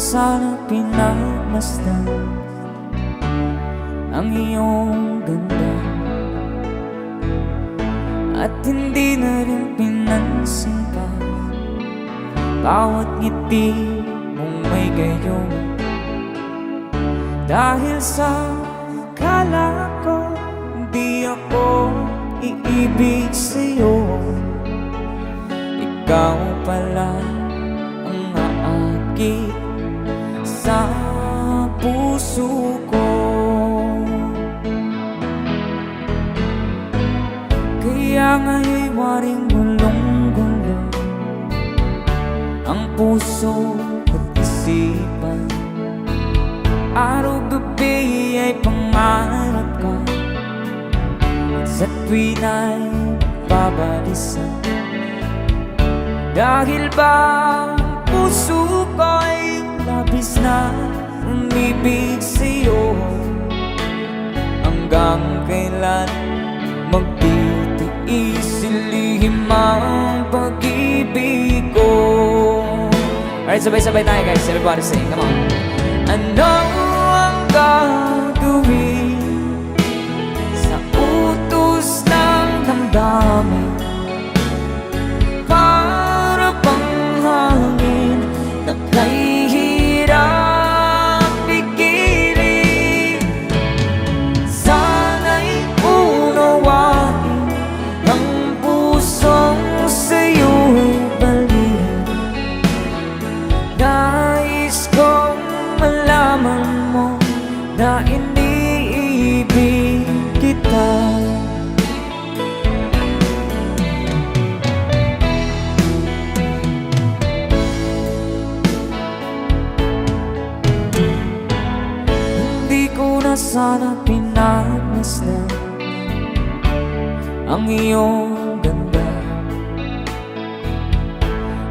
sana pinagmasdan ang iyong ganda, at hindi na rin pinansin pa bawat ngiti mong may gayon. Dahil sa akala ko di ako iibig sa'yo, ikaw pala ang aakit sa puso ko. Kaya nga'y waring gulong-gulo ang puso at isipan. Araw-gabi ay pangarap ka, at sa tuwin ay babalisan. Dahil ba ang puso ko'y labis na umibig sa'yo, hanggang kailan magtitiis ilihim ang pag-ibig ko. Alright, sabay-sabay tayo guys, everybody sing, come on. Ano ang gagawin sa utos ng damdamin? Para bang hangin na kahihirap pigilan. Sana'y unawain ang pusong sa'yo'y balik. Nais kong malaman mo na iniibig kita. Hindi ko na sana pinagmasdan ang iyong ganda,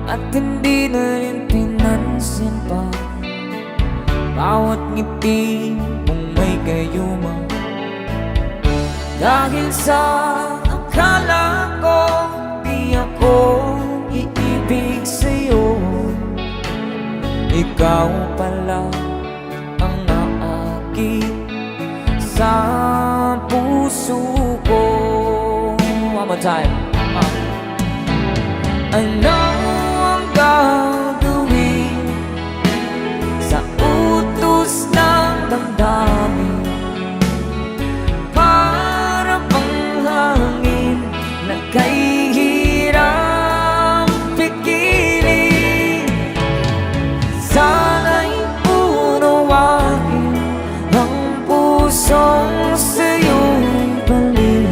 at hindi na rin pinansin pa bawat ngiti mong may gayuma. Dahil sa akala ko di ako iibig sa'yo, ikaw pala ang naakit sa puso ko. One more time. Ano ang gagawin sa utos ng damdamin? Para bang hangin na kahihirap pigilan. Sana'y unawain ang pusong sa'yo'y balik.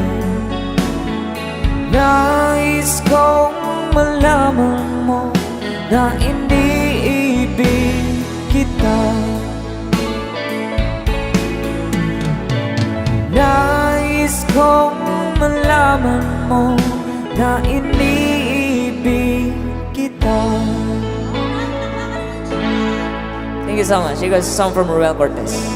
Nais kong malaman mo na iniibig kita. Nais kong malaman mo na iniibig kita. Thank you so much. You guys, song from Ruel Cortez.